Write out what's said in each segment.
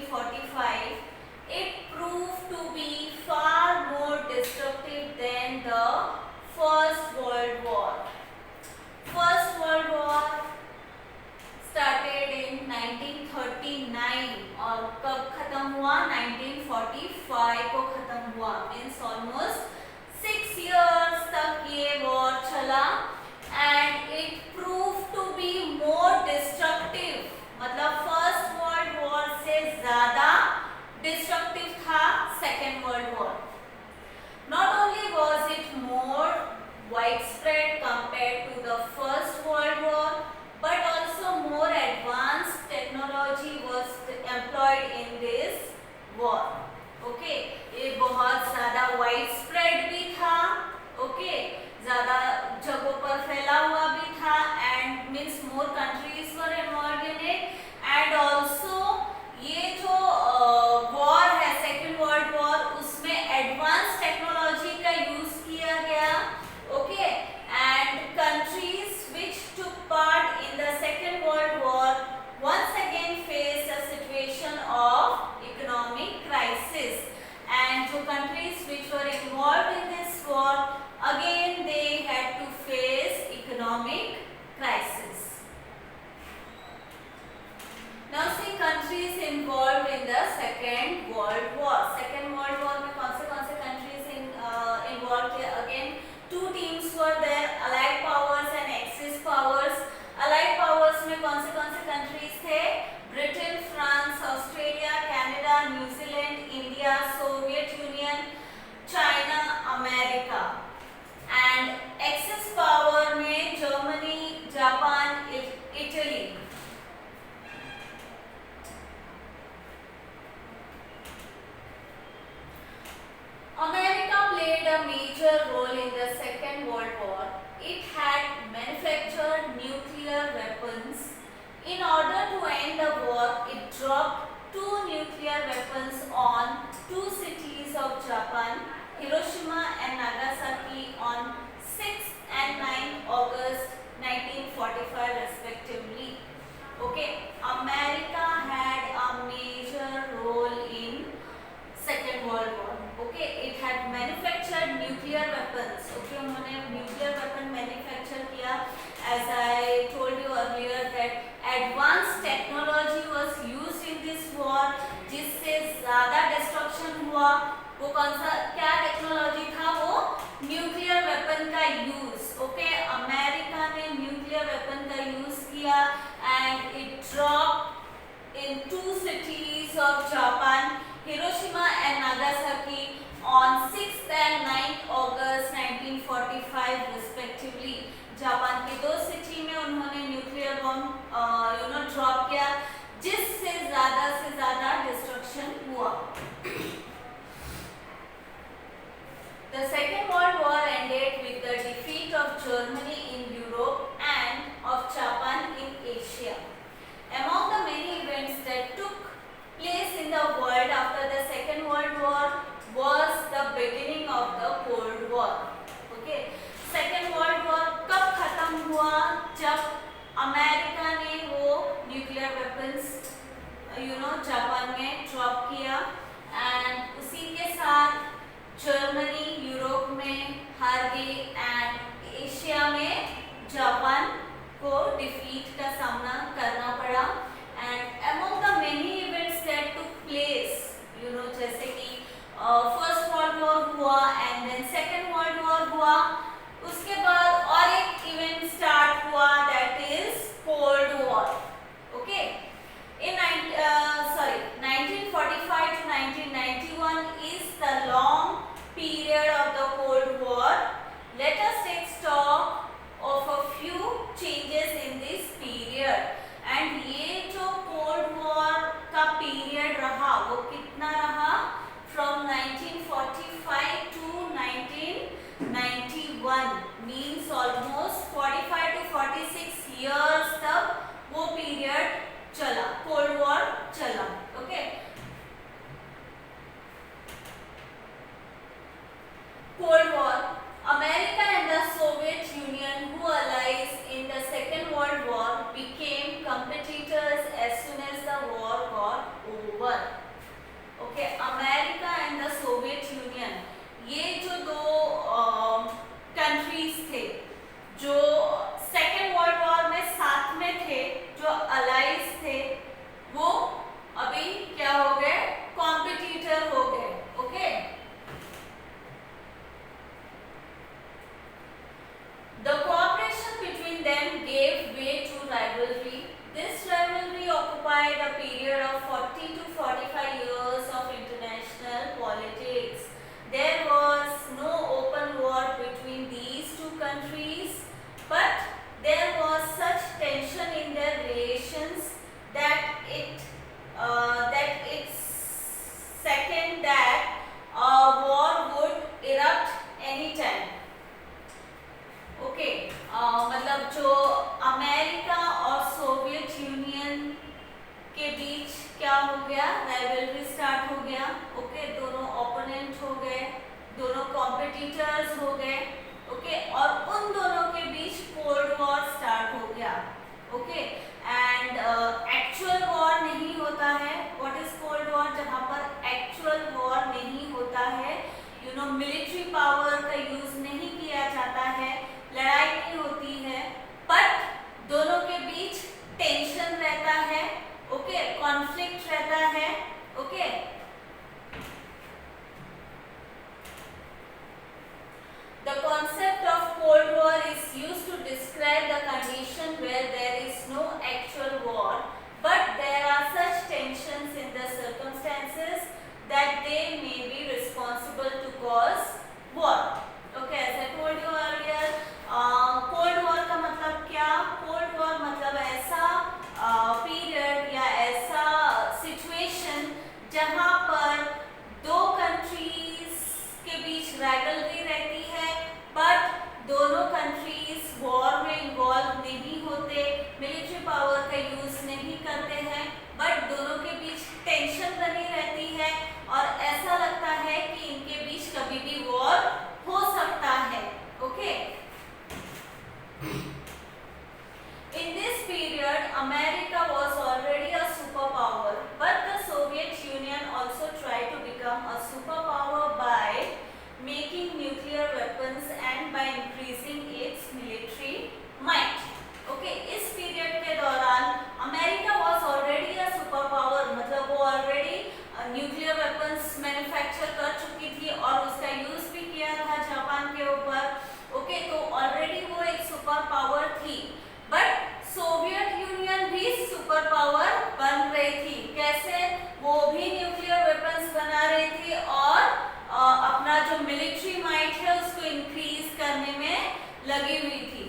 1945, it proved to be far more destructive than the First World War. First World War started in 1939 और कब खत्म हुआ? 1945 को खत्म हुआ. मीन्स ऑलमोस्ट 6 years तक ये वॉर चला and it proved to be more destructive. मतलब फर्स्ट वर्ल्ड वॉर से ज़्यादा डिस्ट्रक्टिव था second world war. Not only was it more widespread compared to the First World War, but also more advanced technology was employed in this war. Okay, ये बहुत ज़्यादा widespread भी था. Okay, ज़्यादा जगहों पर फैला हुआ भी था and means more countries were involved in it. And also ये जो war है सेकेंड वर्ल्ड वॉर, उसमें एडवांस टेक्नोलॉजी का यूज किया गया. Okay, and countries which took part in the second world war once again faced a situation of economic crisis. And the countries which were involved in this war, again they had to face economic crisis. Now see countries involved in the Second World War. Second World War में कौन से countries involved थे? Again, two teams were there, Allied powers and Axis powers. Allied powers में कौन से countries थे? Britain, France, Australia, Canada, New Zealand, India, Soviet Union, China, America. And Axis power में Germany, Japan, Italy. America played a major role in the Second World War. It had manufactured nuclear weapons. In order to end the war, it dropped 2 nuclear weapons on 2 cities of Japan, Hiroshima and Nagasaki, on 6th and 9th August 1945 respectively. Okay, America had a major role in Second World War. Okay, it had manufactured nuclear weapons. Okay, उन्होंने nuclear weapon manufacture किया. As I told you earlier that advanced technology was used in this war, जिससे ज़्यादा destruction हुआ. वो कौन सा क्या technology था? वो न्यूक्लियर वेपन का यूज. ओके, अमेरिका ने न्यूक्लियर वेपन का यूज किया and it dropped in 2 cities of Japan, Hiroshima and Nagasaki, on 6th and 9th August 1945 respectively. Japan की 2 सिटी में उन्होंने न्यूक्लियर बम ड्रॉप किया, जिससे ज़्यादा से ज़्यादा डिस्ट्रक्शन हुआ. The Second World War ended with the defeat of Germany in Europe and of Japan in Asia. Among the many events that took place in the world after the Second World War was the beginning of the Cold War. Okay, Second World War कब खत्म हुआ? जब America ने वो nuclear weapons Japan में drop किया and उसी के साथ जर्मनी यूरोप में हार गई एंड एशिया में जापान को डिफीट का सामना करना पड़ा. And among the many events that took place, जैसे कि फर्स्ट वर्ल्ड वॉर हुआ and then second world war हुआ. उसके बाद और एक इवेंट स्टार्ट हुआ, that is cold war. Okay, in 1945 to 1991 is the long period of the Cold War. Let us take stock of a few changes in this period. And ये गया, rivalry start हो गया। Okay, दोनों opponent हो गए, दोनों competitors हो गए। ओके, और उन दोनों के बीच कोल्ड वॉर स्टार्ट हो गया। ओके, एंड एक्चुअल वॉर नहीं होता है। What is cold war? जहां पर एक्चुअल वॉर नहीं होता है, यू नो, मिलिट्री पावर का यूज नहीं किया जाता है, लड़ाई नहीं होती है, बट दोनों के बीच टेंशन रहता है। ओके, कॉन्फ्लिक्ट रहता है। Okay, the concept of Cold War is used to describe the condition where there is no actual war, but there are such tensions in the circumstances that they may be responsible to cause war. Okay, as I told you earlier, Cold War का मतलब क्या? Cold War मतलब ऐसा period या ऐसा situation जहां पर दो कंट्रीज के बीच राइवलरी रहती है, बट दोनों कंट्रीज वॉर में इन्वॉल्व नहीं होते, मिलिट्री पावर का यूज नहीं करते हैं, बट दोनों के बीच टेंशन बनी रहती है और ऐसा लगता है कि इनके बीच कभी भी वॉर हो सकता है। Okay, in this period, America was already a superpower, but the Soviet Union also tried to become a superpower by making nuclear weapons and by increasing its military might. Okay, इस period के दौरान America was already a superpower, मतलब वो already nuclear weapons manufacture कर चुकी थी और उसका यूज भी किया था जापान के ऊपर। ओके, तो ऑलरेडी वो एक सुपर पावर थी, बट सोवियत यूनियन भी सुपर पावर बन रही थी। कैसे? वो भी न्यूक्लियर वेपन्स बना रही थी और अपना जो मिलिट्री माइट है उसको इंक्रीज करने में लगी हुई थी।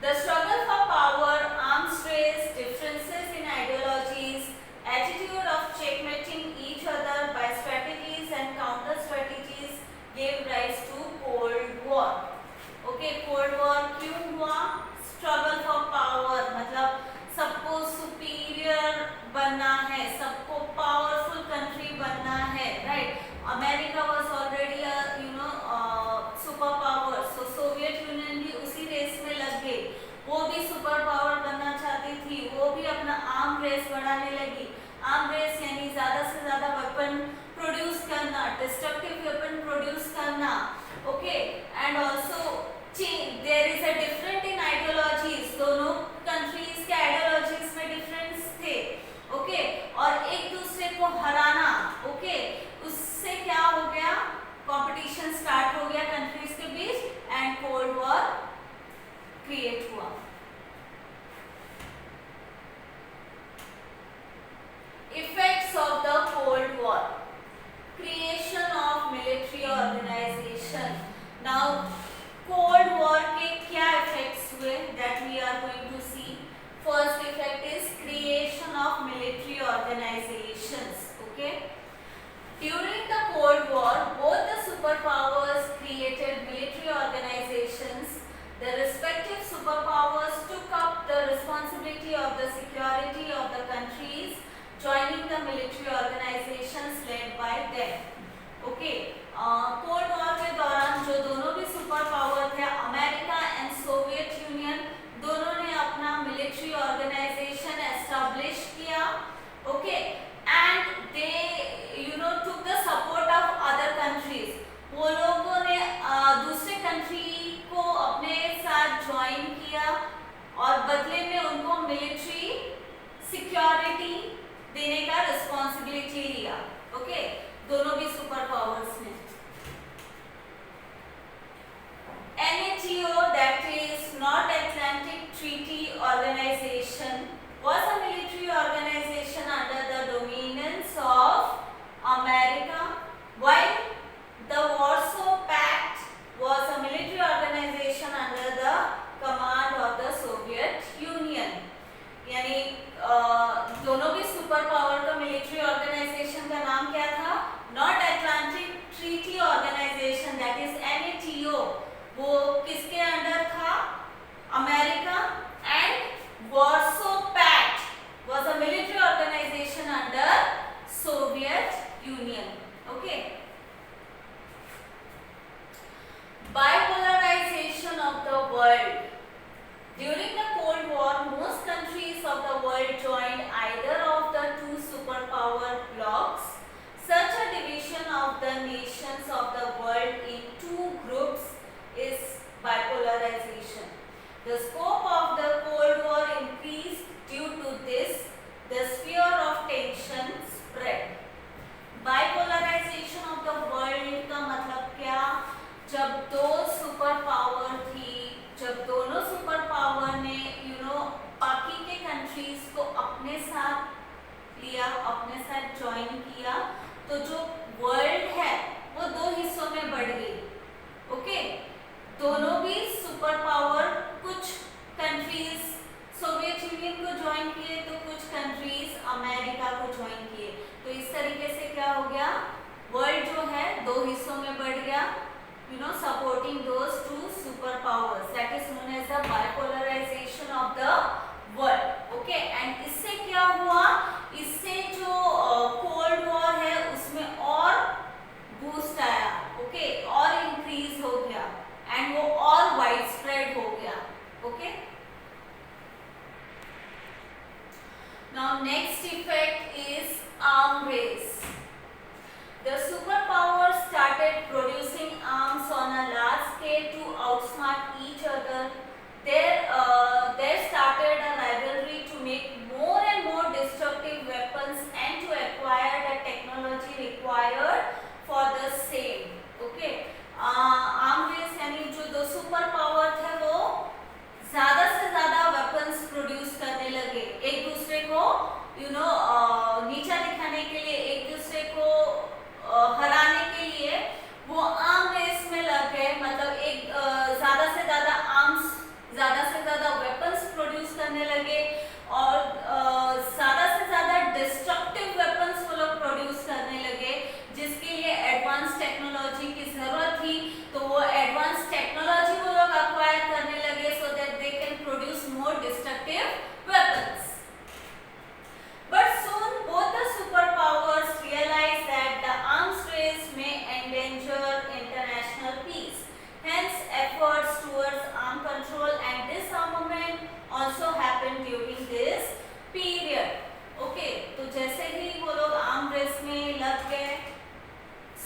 The struggle for power, arms race, differences in ideologies, attitude of checkmating each other by strategies and counter strategies gave rise to Cold War. Okay, cold war क्यों हुआ? स्ट्रगल फॉर पावर मतलब सबको superior बनना है, सबको powerful country बनना है, right? America was already you know super power, so Soviet union भी उसी रेस में लग गई, वो भी सुपर पावर बनना चाहती थी, वो भी अपना आर्म रेस बढ़ाने लगी। आर्म रेस यानी ज्यादा से ज्यादा वेपन प्रोड्यूस करना, डिस्ट्रक्टिव वेपन प्रोड्यूस करना। Okay, and also there is a different in ideologies, दोनों कंट्रीज के आइडियोलॉजीज में डिफरेंस थे। ओके, और एक दूसरे को हराना। ओके, उससे क्या हो गया? कंपटीशन स्टार्ट हो गया कंट्रीज के बीच एंड कोल्ड वॉर क्रिएट हुआ। Effects of the cold war, creation of military organization. Now cold war के क्या इफेक्ट्स हुए that we are going to see. First effect is creation of military organizations. Okay, during the cold war both the super powers created military organizations. The respective superpowers took up the responsibility of the security of the countries, joining the military organizations led by them. Okay, cold war के दौरान जो दोनों भी super power थे, America and Soviet union, दोनों ने अपना military organisation establish किया। Okay, and they you know took the support of other countries. वो लोगों ने दूसरे कंट्री को अपने साथ ज्वाइन किया और बदले में उनको मिलिट्री सिक्योरिटी देने का रिस्पॉन्सिबिलिटी लिया। ओके, दोनों भी सुपर पावर्स ने। NATO, that is North Atlantic Treaty Organization, was a military organization under the dominance of America, while the Warsaw Pact was a military organization under the command of the Soviet Union. यानी दोनों भी super power का military organization का नाम क्या था? North Atlantic Treaty Organization, that is NATO। वो किसके अंडर था? अमेरिका एंड वार्सो पैक्ट, लिया, अपने साथ ज्वाइन किया, तो जो वर्ल्ड है वो दो हिस्सों में बढ़ गई। ओके, दोनों भी सुपर पावर, कुछ कंट्रीज सोवियत यूनियन को ज्वाइन किए तो कुछ कंट्रीज अमेरिका को ज्वाइन किए। तो इस तरीके से क्या हो गया, वर्ल्ड जो है दो हिस्सों में बढ़ गया, supporting those two superpowers, that is known as the bipolarization of the world. Okay, and इससे क्या हुआ, इससे जो कोल्ड वॉर है उसमें और बूस्ट आया। ओके, और इंक्रीज हो गया एंड वो और वाइड स्प्रेड हो गया। Okay, now next effect is arm race. The superpowers started producing arms on a large scale to outsmart each other. There started a rivalry to make more and more destructive weapons and to acquire the technology required for the same. Okay, arm race यानी जो दो super power थे वो ज़्यादा से ज़्यादा weapons produce करने लगे, एक दूसरे को नीचा दिखाने के लिए, एक दूसरे को हराने के लिए वो आर्म रेस में लग गए। मतलब एक ज़्यादा से ज़्यादा आर्म्स, ज़्यादा से ज़्यादा वेपन्स प्रोड्यूस करने लगे और ज़्यादा से ज़्यादा डिस्ट्रक्टिव वेपन्स वो लोग प्रोड्यूस करने लगे, जिसके लिए एडवांस टेक्नोलॉजी की ज़रूरत थी। तो वो एडवांस टेक्नोलॉजी वो लोग अक्वायर करने लगे so that they can produce more destructive weapons. But soon both the superpowers realized that the arms race may endanger international peace. Hence, efforts towards arm control and disarmament also happened during this period. Okay, तो जैसे ही वो लोग arm race में लग गए,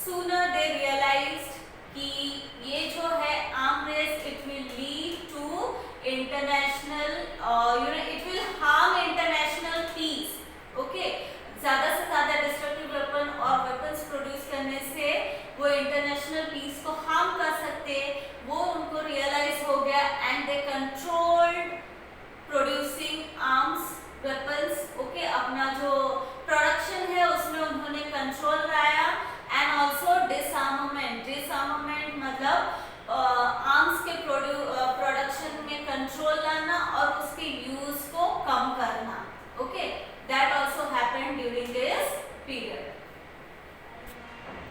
sooner they realized कि ये जो है arm race, it will lead to international, it will harm international peace. Okay, ज़्यादा से ज़्यादा डिस्ट्रक्टिव वेपन और वेपन्स प्रोड्यूस करने से वो इंटरनेशनल पीस को हार्म कर सकते, वो उनको रियलाइज हो गया and they controlled producing arms weapons. Okay, अपना जो प्रोडक्शन है उसमें उन्होंने कंट्रोल लाया एंड ऑल्सो डिसआर्ममेंट। डिसआर्ममेंट मतलब आर्म्स के प्रोडक्शन में कंट्रोल लाना और उसके यूज को कम करना। Okay, that also happened during